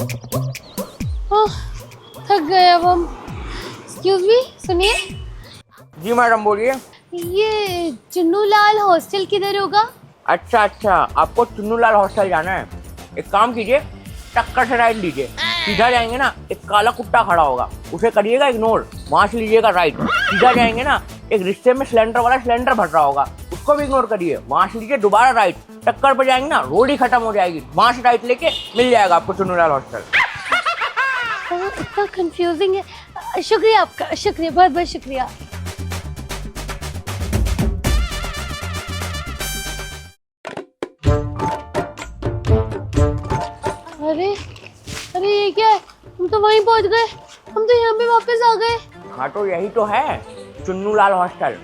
ओह, थक गए अब हम। एक्सक्यूज मी, सुनिए। जी मैडम बोलिए। ये चुन्नू लाल हॉस्टल किधर होगा? अच्छा अच्छा, आपको चुन्नू लाल हॉस्टल जाना है। एक काम कीजिए, टक्कर से राइट लीजिए, सीधा जाएंगे ना, एक काला कुत्ता खड़ा होगा, उसे करिएगा इग्नोर, वहां से लीजिएगा राइट। सीधा जाएंगे ना, एक रिश्ते में सिलेंडर वाला सिलेंडर भर रहा होगा, उसको भी इग्नोर करिए, वहां से लीजिए दोबारा राइट। टक्कर पर जाएंगे ना, रोड ही खत्म हो जाएगी, वहां से राइट लेके मिल जाएगा आपको चुन्नू लाल हॉस्टल। इतना कंफ्यूजिंग है। शुक्रिया आपका, शुक्रिया, बहुत बहुत शुक्रिया। अरे अरे, ये क्या है? हम तो वहीं पहुंच गए, हम तो यहाँ पे वापस आ गए। हाँ तो यही तो है चुन्नू लाल हॉस्टल।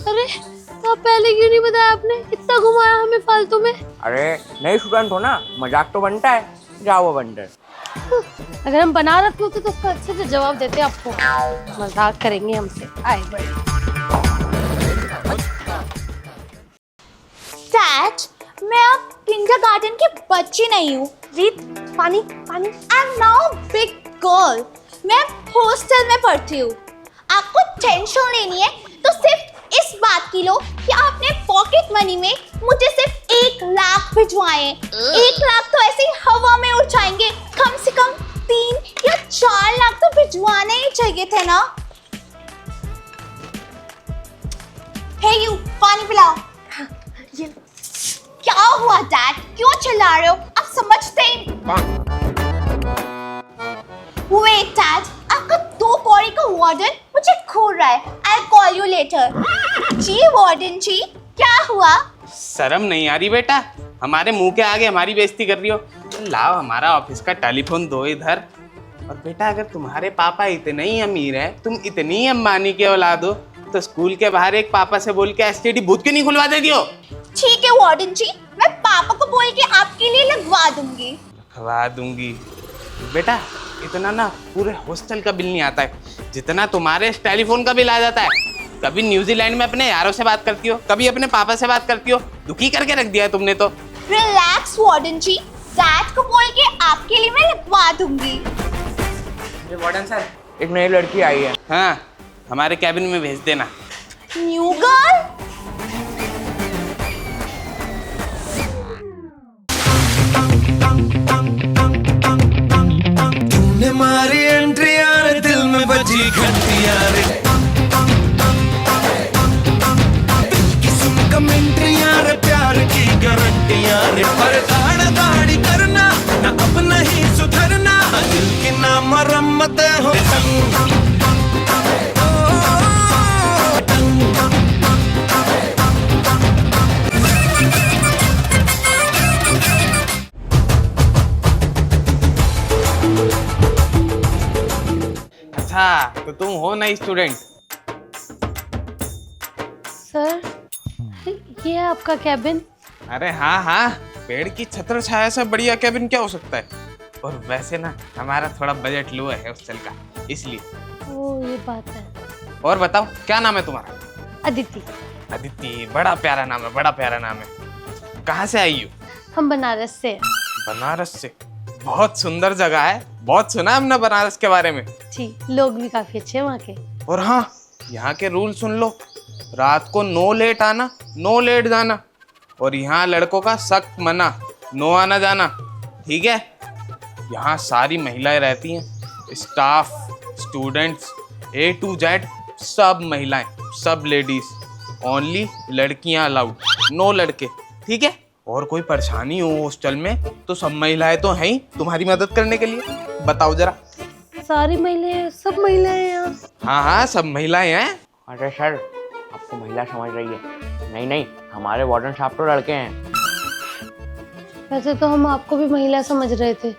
अरे, तो आप पहले क्यों नहीं बताया? आपने इतना घुमाया हमें फालतू में। अरे नए स्टूडेंट हो ना, मजाक तो बनता है, जाओ बंदर। अगर हम बनारस में होते तो उसका अच्छे से जवाब देते आपको। मजाक करेंगे हमसे, आए बड़े। डैड, मैं अब किंडरगार्टन की बच्ची नहीं हूँ। रीत, पानी पानी। I am now big girl. मैं हॉस्टल में पढ़ती हूँ। आपको टेंशन लेनी है तो सिर्फ इस बात की लो कि आपने पॉकेट मनी में मुझे सिर्फ 1 लाख भिजवाए। 1 लाख तो ऐसे ही हवा में उड़ जाएंगे, कम से कम 3 या 4 लाख तो भिजवाने ही चाहिए थे ना। हे यू, पानी पिलाओ। ये क्या हुआ डैड, क्यों चिल्ला रहे हो? आप समझते ही। वेट डैड, आपका 2 कौड़ी का वार्डन मुझे घूर रहा है। I'll call you later। Ji warden ji, क्या हुआ? शर्म नहीं आ रही बेटा? हमारे मुंह के आगे हमारी बेइज्जती कर रही हो। लाओ हमारा ऑफिस का टेलीफोन दो इधर। और बेटा अगर तुम्हारे पापा इतने ही अमीर हैं, तुम इतनी ही अंबानी के औलाद हो, तो स्कूल के बाहर एक पापा से बोल के एसटीडी बूथ क्यों नहीं खुलवा देती हो? ठीक है वार्डन जी, मैं पापा को बोल के आपके लिए लगवा दूंगी। लगवा दूंगी? बेटा इतना ना पूरे हॉस्टल का बिल नहीं आता है जितना तुम्हारे इस टेलीफोन का बिल आ जाता है। कभी न्यूजीलैंड में अपने यारों से बात करती हो, कभी अपने पापा से बात करती हो। दुखी करके रख दिया है तुमने तो। रिलैक्स वार्डन जी, डैड को बोल के आपके लिए मैं लगवा दूंगी। ये वार्डन सर, एक नई लड़की आई है। हाँ, हमारे कैबिन में भेज देना। New girl? तूने मारी एंट्री यार, दिल में बजी घंटी यार, दिल की सुन कमेंट्री यार, प्यार की गारंटी यार, पर दाड़ दाड़ी करना ना, अब नहीं सुधरना, दिल की ना मरम्मत हो। अच्छा तो तुम हो नई स्टूडेंट? सर, ये है आपका कैबिन। अरे हाँ हाँ, पेड़ की छत्र छाया से बढ़िया कैबिन क्या हो सकता है। और वैसे ना हमारा थोड़ा बजट लो है हॉस्टल का, इसलिए। ओ, ये बात है। और बताओ क्या नाम है तुम्हारा? अदिति। अदिति, बड़ा प्यारा नाम है, बड़ा प्यारा नाम है। कहाँ से आई हो? हम बनारस से। बनारस से? बहुत सुंदर जगह है, बहुत सुना हमने बनारस के बारे में। जी, लोग भी काफी अच्छे हैं वहाँ के। और हाँ, यहाँ के रूल सुन लो, रात को नो लेट आना, नो लेट जाना, और यहाँ लड़कों का सख्त मना, नो आना जाना, ठीक है? यहाँ सारी महिलाएं रहती हैं, staff, students, A to Z सब महिलाएं, सब लेडीज, ओनली लड़कियां अलाउड, नो लड़के, ठीक है? और कोई परेशानी हो हॉस्टल में तो सब महिलाएं तो हैं ही तुम्हारी मदद करने के लिए। बताओ जरा। सारी महिलाएं, सब महिलाएं यहाँ? हाँ हाँ, सब महिलाएं हैं। अरे सर, आपको महिला समझ रही है। नहीं नहीं, हमारे वार्डन साहब तो लड़के हैं। वैसे तो हम आपको भी महिला समझ रहे थे।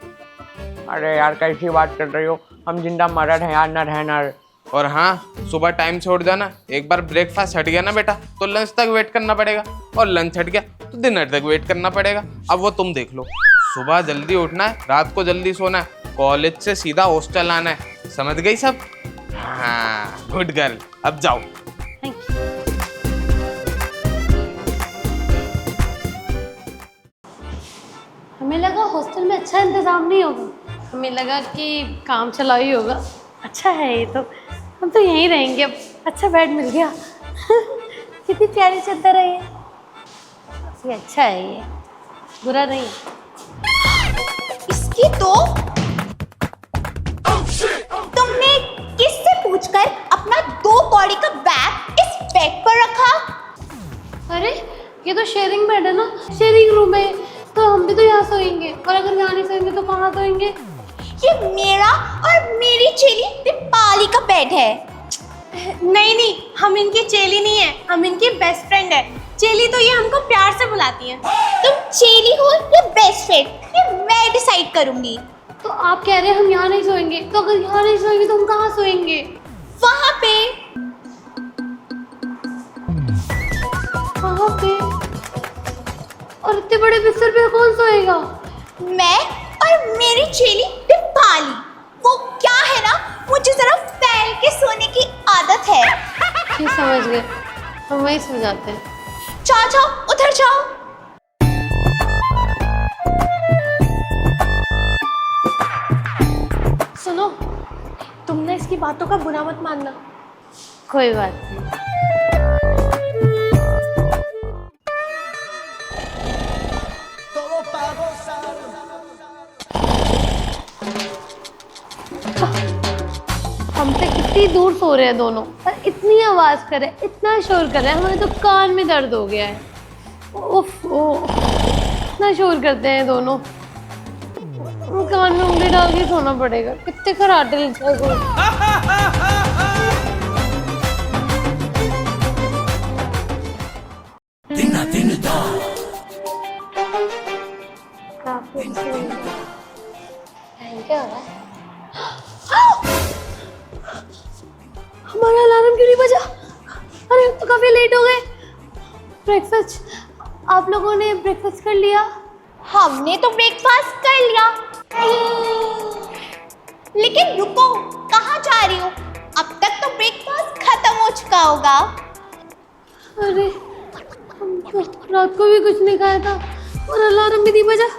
अरे यार कैसी बात कर रही हो, हम जिंदा मर्द हैं यार, नर है नर। और हाँ, सुबह टाइम से उठ जाना। एक बार ब्रेकफास्ट हट गया ना बेटा तो लंच तक वेट करना पड़ेगा, और लंच हट गया तो डिनर तक वेट करना पड़ेगा। अब वो तुम देख लो, सुबह जल्दी उठना है, रात को जल्दी सोना है, कॉलेज से सीधा हॉस्टल आना है। समझ गई सब? हाँ, गुड गर्ल। अब जाओ। Thank you. हमें लगा हॉस्टल में अच्छा इंतजाम नहीं होगा। हमें लगा कि काम चला ही होगा। अच्छा है ये तो, हम तो यहीं रहेंगे अब। अच्छा बेड मिल गया। कितनी प्यारी चादर है ये अच्छा है, ये बुरा नहीं है। इसकी तो तुमने किससे पूछकर अपना 2 कौड़ी का बैग इस बेड पर रखा? अरे ये तो शेयरिंग बेड है ना, शेयरिंग रूम है, तो हम भी तो यहाँ सोएंगे, और अगर यहाँ नहीं सोएंगे तो कहाँ सोएंगे? ये मेरा और मेरी चेली दीपाली का बेड है। नहीं नहीं, हम इनकी चेली नहीं है, हम इनकी बेस्ट फ्रेंड है। चेली तो ये हमको प्यार से बुलाती हैं। तुम चेली हो या बेस्ट फ्रेंड, ये मैं डिसाइड करूंगी। तो आप कह रहे हैं हम यहाँ नहीं सोएंगे, तो अगर यहाँ नहीं सोएंगे तो हम कहाँ सोएंगे? वहां पे। वहाँ पे? और इतने बड़े बिस्तर पे कौन सोएगा? मैं और मेरी चेली दीपाली। वो क्या है ना, मुझे जरा फैल के सोने की आदत है। ठीक समझ गए, हम वहीं सो जाते हैं। जाओ जाओ, उधर जाओ। सुनो, तुमने इसकी बातों का बुरा मत मानना। कोई बात नहीं। हमसे कितनी दूर सो रहे हैं दोनों, और इतनी आवाज कर रहे हैं, इतना शोर कर रहे हैं, हमारे तो कान में दर्द हो गया है। उफ इतना शोर करते हैं दोनों, कान में उंगली डाल के सोना पड़ेगा। कितने खराटे लिखा सो। क्या हो रहा है? हमारा अलार्म क्यों नहीं बजा? अरे तो काफी लेट हो गए। ब्रेकफास्ट, आप लोगों ने ब्रेकफास्ट कर लिया? हमने तो ब्रेकफास्ट कर लिया, लेकिन रुको, कहाँ जा रही हो? अब तक तो ब्रेकफास्ट खत्म हो चुका होगा। अरे हम तो रात को भी कुछ नहीं खाया था और अलार्म भी नहीं बजा।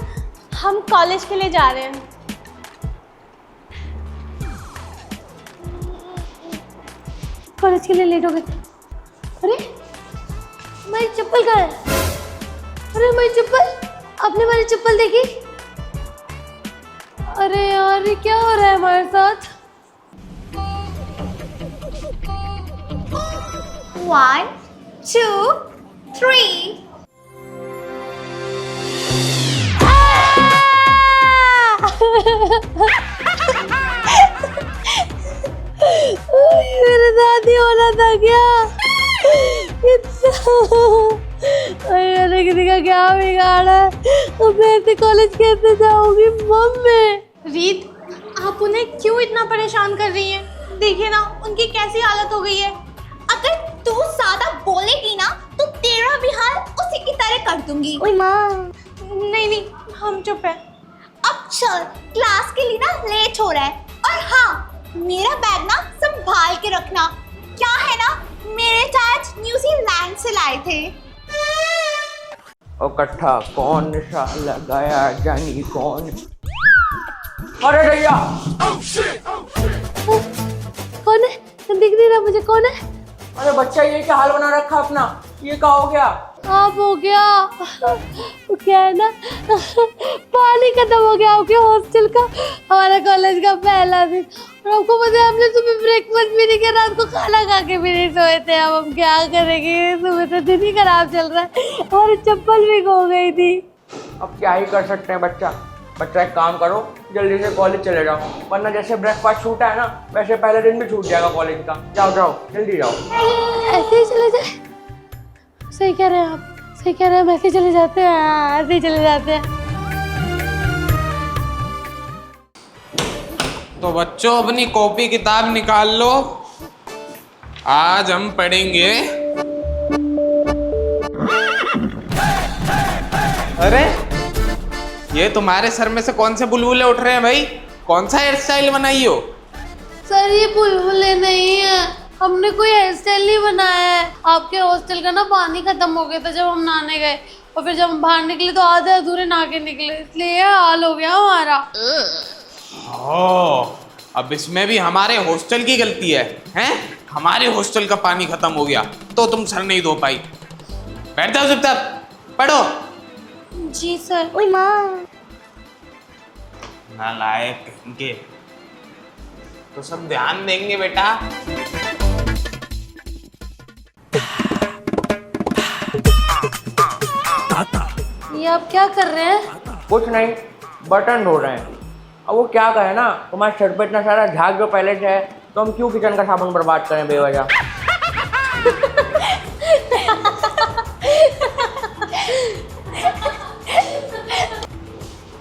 हम कॉलेज के लिए जा रहे हैं। कॉलेज के लिए लेट हो गए। अरे मेरी चप्पल कहाँ है? अरे मेरी चप्पल, आपने मेरी चप्पल देखी? अरे यार ये क्या हो रहा है हमारे साथ? 1 2 3। मेरे साथ ही होना था क्या? अरे किसी का क्या बिगाड़ा है? अब मैं ऐसे कॉलेज कैसे जाऊंगी? मम्मी रीत, आप उन्हें क्यों इतना परेशान कर रही हैं? देखिए ना उनकी कैसी हालत हो गई है। अगर तू ज्यादा बोलेगी ना तो तेरा भी हाल उसी की तरह कर दूंगी। ओए माँ, नहीं नहीं, हम चुप है। अब चल, क्लास के लिए ना लेट हो रहा है। और हाँ, मेरा बैग ना संभाल के रखना। क्या है ना, मेरे डैड न्यूजीलैंड से लाए थे। ओ कट्ठा कौन सा लगाया जानी कौन? अरे भैया कौन है? दिख नहीं रहा मुझे, कौन है? अरे बच्चा ये क्या हाल बना रखा अपना, ये क्या हो गया? आप हो गया। वो क्या है ना, पानी खत्म हो गया आपके हॉस्टल का, हमारा कॉलेज का पहला दिन। और आपको पता है हमने सुबह ब्रेकफास्ट भी नहीं किया, रात को खाना खा के भी नहीं सोए थे। अब हम क्या करेंगे? सुबह तो दिन ही खराब चल रहा है, हमारी चप्पल भी खो गई थी। अब क्या ही कर सकते हैं बच्चा एक काम करो, जल्दी से कॉलेज चले जाओ, वरना जैसे ब्रेकफास्ट छूटा है ना वैसे पहले दिन भी छूट जाएगा कॉलेज का। जाओ जाओ जल्दी जाओ। ऐसे ही चले जाए? सही कह रहे हैं आप, सही कह रहे हैं, ऐसे ही चले जाते हैं। हाँ, ऐसे ही चले जाते हैं। तो बच्चों अपनी कॉपी किताब निकाल लो, आज हम पढ़ेंगे। अरे ये तुम्हारे सर में से कौन से बुलबुले उठ रहे हैं भाई? कौन सा हेयर स्टाइल बनाई हो? सर ये बुलबुले नहीं है, हमने कोई हेयर स्टाइल नहीं बनाया है। आपके हॉस्टल का ना पानी खत्म हो गया था जब हम नहाने गए, और फिर जब हम बाहर निकले तो आधे अधूरे नहा के निकले, इसलिए ये हाल हो गया हमारा। ओ, अब इसमें भी हमारे हॉस्टल की गलती है, हैं? हमारे हॉस्टल का पानी खत्म हो गया तो तुम सर नहीं धो पाई। बैठ जाओ चुपचाप, पढ़ो। जी सर। नालायक कहेंगे। तो सब ध्यान देंगे बेटा। ये आप क्या कर रहे हैं? कुछ नहीं, बटन धो रहे हैं। अब वो क्या कहे ना, तुम्हारे सर पे इतना सारा झाग जो पहले से है, तो हम क्यों किचन का साबुन बर्बाद करें बेवजह।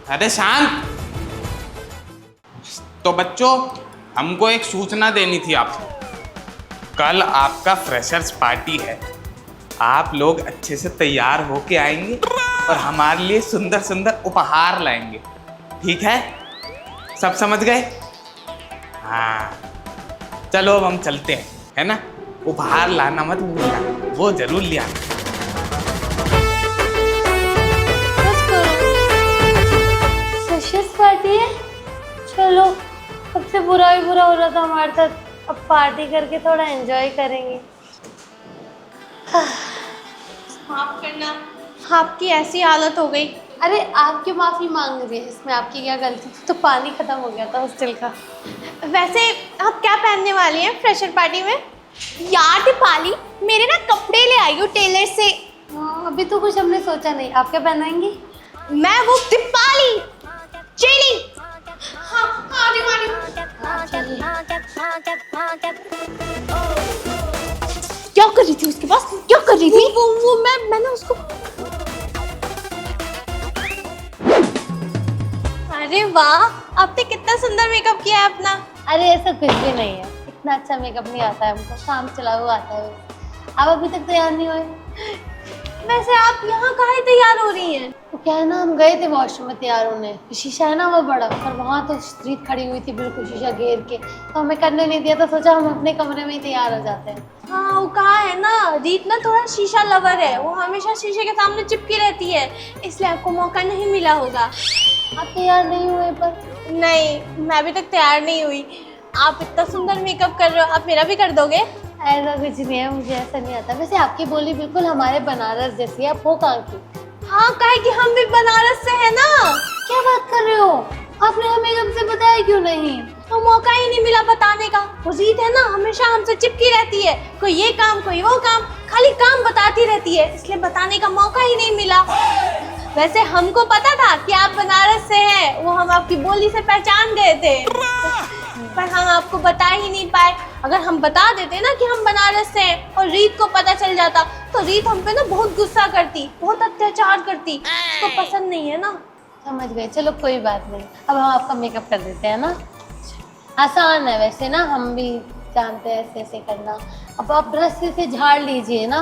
अरे शांत। तो बच्चों, हमको एक सूचना देनी थी आपको। कल आपका फ्रेशर्स पार्टी है। आप लोग अच्छे से तैयार होके आएंगे और हमारे लिए सुंदर सुंदर उपहार लाएंगे, ठीक है? सब समझ गए? हाँ, चलो अब हम चलते हैं, है ना? उपहार लाना मत भूलना, वो जरूर ले आना। बस करो, फ्रेशर्स पार्टी है। चलो, सबसे बुरा ही बुरा हो रहा था हमारे साथ, अब पार्टी करके थोड़ा एंजॉय करेंगे। माफ करना, आपकी ऐसी हालत हो गई। अरे आप क्यों माफ़ी मांग रही है, इसमें आपकी क्या गलती थी? तो पानी खत्म हो गया था हॉस्टल का। वैसे आप क्या पहनने वाली हैं फ्रेशर पार्टी में? यार दीपाली, मेरे ना कपड़े ले आई हूँ टेलर से। हाँ, अभी तो कुछ हमने सोचा नहीं, आप क्या पहनाएंगी? मैं वो दीपाली चेली। हाँ हाँ दीपाली। क्या कर रही थी उसके पास? क्या कर रही थी? वो मैंने उसको। अरे वाह, आपने कितना सुंदर मेकअप किया है अपना। अरे ऐसा कुछ भी नहीं है, इतना अच्छा मेकअप नहीं आता है हमको, काम चला हुआ आता है। आप अभी तक तैयार नहीं हुए? वैसे आप यहाँ काहे तैयार हो रही हैं? तो क्या है ना, हम गए थे वॉशरूम में तैयार होने, शीशा है ना वो बड़ा, और वहाँ तो रीत खड़ी हुई थी बिल्कुल शीशा घेर के, तो हमें करने नहीं दिया, तो सोचा हम अपने कमरे में ही तैयार हो जाते हैं। हाँ, वो कहा है ना, रीत ना थोड़ा शीशा लवर है, वो हमेशा शीशे के सामने चिपकी रहती है, इसलिए आपको मौका नहीं मिला होगा। आप तैयार नहीं हुए? पर नहीं, मैं अभी तक तैयार नहीं हुई। आप इतना सुंदर मेकअप कर रहे हो, आप मेरा भी कर दोगे? ऐसा कुछ नहीं है, मुझे ऐसा नहीं आता। वैसे आपकी बोली बिल्कुल हमारे बनारस जैसी है, आप हो कहाँ की? हाँ, काहे कि हम भी बनारस से है ना। क्या बात कर रहे हो? आपने हमें एकदम से बताया क्यों नहीं? तो मौका ही नहीं मिला बताने का। वो रीत है ना, हमेशा हमसे चिपकी रहती है, कोई ये काम कोई वो काम, खाली काम बताती रहती है, इसलिए बताने का मौका ही नहीं मिला। वैसे हमको पता था कि आप बनारस से हैं, वो हम आपकी बोली से पहचान गए थे, पर हम आपको बता ही नहीं पाए। अगर हम बता देते ना कि हम बनारस से हैं और रीत को पता चल जाता, तो रीत हम पे ना बहुत गुस्सा करती, बहुत अत्याचार करती, उसको पसंद नहीं है ना। समझ गए, चलो कोई बात नहीं, अब हम आपका मेकअप कर देते हैं ना। आसान है वैसे ना, हम भी जानते हैं ऐसे ऐसे करना। अब आप ब्रश से झाड़ लीजिए ना,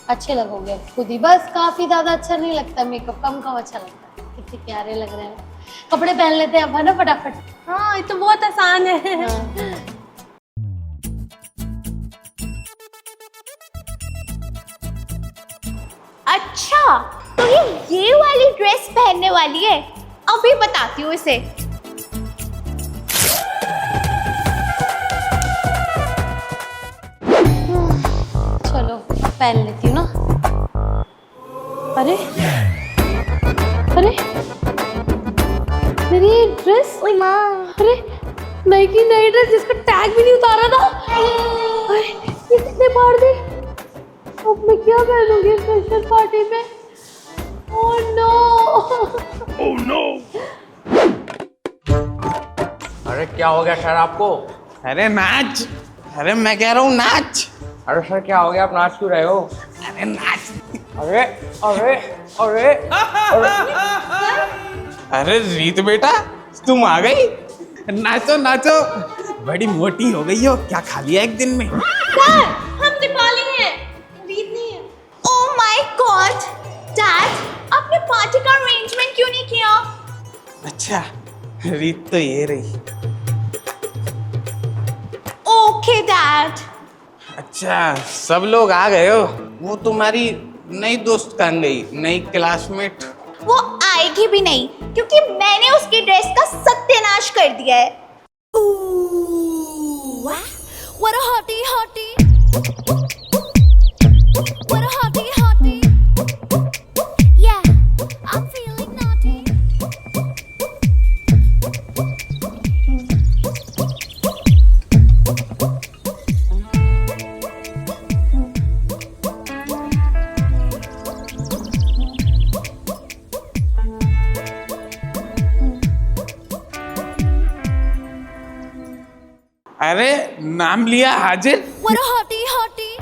अच्छे लगोगे खुद ही। बस काफ़ी ज़्यादा अच्छा नहीं लगता मेकअप, कम कम अच्छा लगता है। कितने प्यारे लग रहे हैं। कपड़े पहन लेते हैं अब, है ना, फटाफट। हाँ, ये तो बहुत आसान है। हाँ। अच्छा, तो ये वाली ड्रेस पहनने वाली है, अभी बताती हूँ इसे। चलो पहन लेती हूँ ना। अरे अरे मेरी ड्रेस, ओए माँ, अरे नई की नई ड्रेस जिसका टैग भी नहीं उतारा था। अरे ये कितने फाड़ दी। अब मैं क्या पहनूंगी फ्रेशर पार्टी में? Oh no. Oh no. अरे क्या हो गया सर आपको? अरे नाच। अरे मैं कह रहा हूँ नाच। अरे सर क्या हो गया, आप नाच क्यों रहे हो? अरे नाच। अरे अरे अरे अरे रीत बेटा, तुम आ गई। नाचो नाचो, बड़ी मोटी हो गई हो, क्या खा लिया एक दिन में? सर, हम दीपाली हैं, रीत नहीं है। ओह माय गॉड, डैड, आपने पार्टी का अरेंजमेंट क्यों नहीं किया? अच्छा, रीत तो ये रही। Okay dad. अच्छा, सब लोग आ गए हो। वो तुम्हारी नई दोस्त कहाँ गई, नई क्लासमेट? वो आएगी भी नहीं क्योंकि मैंने उसकी ड्रेस का सत्यानाश कर दिया है। What a hottie hottie. What a hottie hottie. Yeah, I'm feeling naughty. अरे नाम लिया हाजिर। What a hottie hottie.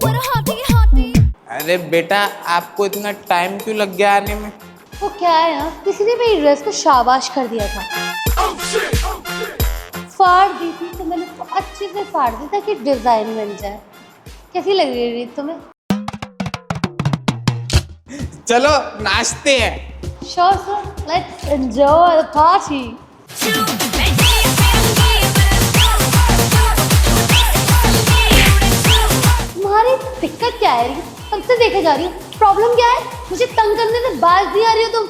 What a hottie hottie. अरे बेटा आपको इतना टाइम क्यों लग गया आने में? वो क्या है यार, किसी ने मेरी ड्रेस को शाबाश कर दिया था। फाड़ दी थी तो मैंने उसको अच्छे से फाड़ दी ताकि डिजाइन बन जाए। कैसी लग रही है रीत तुम्हें? चलो नाचते हैं। Sure sir, let's enjoy the party. तुम्हारी दिक्कत क्या है रीत? कब से देखे जा रही हूँ, प्रॉब्लम क्या है? मुझे तंग करने से बाज नहीं आ रही हो तुम।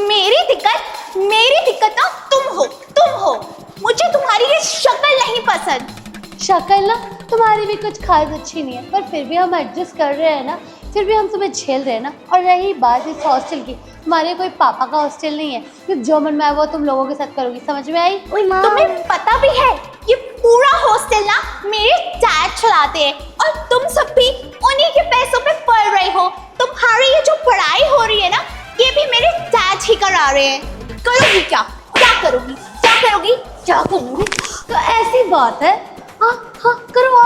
मेरी दिक्कत ना तुम हो। मुझे तुम्हारी ये शक्ल नहीं पसंद। शक्ल ना तुम्हारी भी कुछ खास अच्छी नहीं है, पर फिर भी हम एडजस्ट कर रहे हैं ना, फिर भी हम तुम्हें झेल रहे हैं ना। और रही बात इस हॉस्टल की, तुम्हारे कोई पापा का हॉस्टल नहीं है कि जो मन में आए वो तुम लोगों के साथ करोगी, समझ में आई? तुम्हें पता भी है ये पूरा हॉस्टल ना मेरे डैड चलाते हैं और तुम सब भी उन्हीं के पैसों पे पढ़ रहे हो। तुम्हारी ये जो पढ़ाई हो रही है ना, ये भी मेरे डैड ही करा रहे हैं। करोगी क्या करोगी? तो ऐसी बात है। हाँ करो।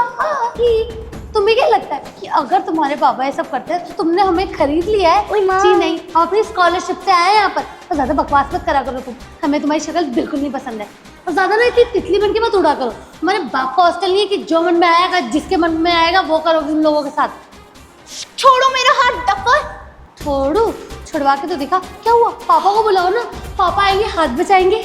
ठीक। तुम्हें क्या लगता है कि अगर तुम्हारे पापा ये सब करते हैं तो तुमने हमें खरीद लिया है? जी नहीं, हम अपनी स्कॉलरशिप से आए हैं यहाँ पर। और ज्यादा बकवास मत करा करो तुम, हमें तुम्हारी शक्ल बिल्कुल नहीं पसंद है। और ज्यादा ना इतनी तितली बन के मत उड़ा करो। तुम्हारे बाप का हॉस्टल नहीं है कि जो मन में आएगा, जिसके मन में आएगा वो करोगे उन लोगों के साथ। छोड़ो मेरा हाथ डफर। छोड़ू? छुड़वा के तो दिखा। क्या हुआ? पापा को बुलाओ ना, पापा आएंगे हाथ बचाएंगे।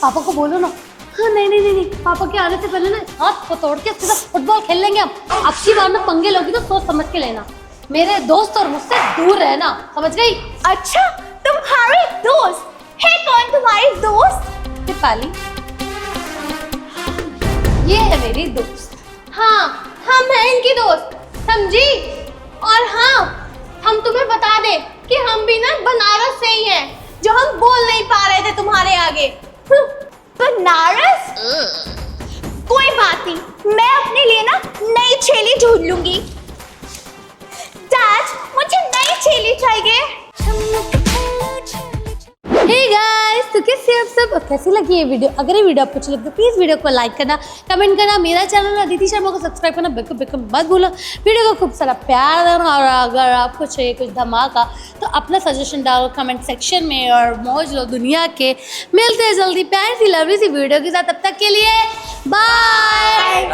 पापा को बोलो ना। हाँ नहीं, पापा के आने से पहले ना हाथ को तोड़ के सीधा फुटबॉल खेल लेंगे हम। आपकी बार में पंगे लोगी तो सोच समझ के लेना। मेरे दोस्त और मुझसे दूर रहना, समझ गई? अच्छा, तुम्हारे दोस्त है? कौन तुम्हारी दोस्त? दीपाली, ये है मेरी दोस्त। हाँ, हम हैं इनकी दोस्त, समझी? और हाँ, हम तुम्हें बता दें कि हम भी ना बनारस से ही हैं, जो हम बोल नहीं पा रहे थे तुम्हारे आगे। बनारस? कोई बात नहीं, मैं अपने लिए ना नई छेली ढूंढ लूंगी। डैड, मुझे नई छेली चाहिए। हे गाइस, तो कैसे आप सब? कैसी लगी ये वीडियो? अगर ये वीडियो आपको अच्छी लगी तो प्लीज़ वीडियो को लाइक करना, कमेंट करना, मेरा चैनल अदिति शर्मा को सब्सक्राइब करना बिल्कुल मत भूलो। वीडियो को खूब सारा प्यार देना, और अगर आपको चाहिए कुछ धमाका तो अपना सजेशन डालो कमेंट सेक्शन में और मौज लो दुनिया के। मिलते हैं जल्दी प्यारी सी लवली सी वीडियो के साथ, तब तक के लिए बाय।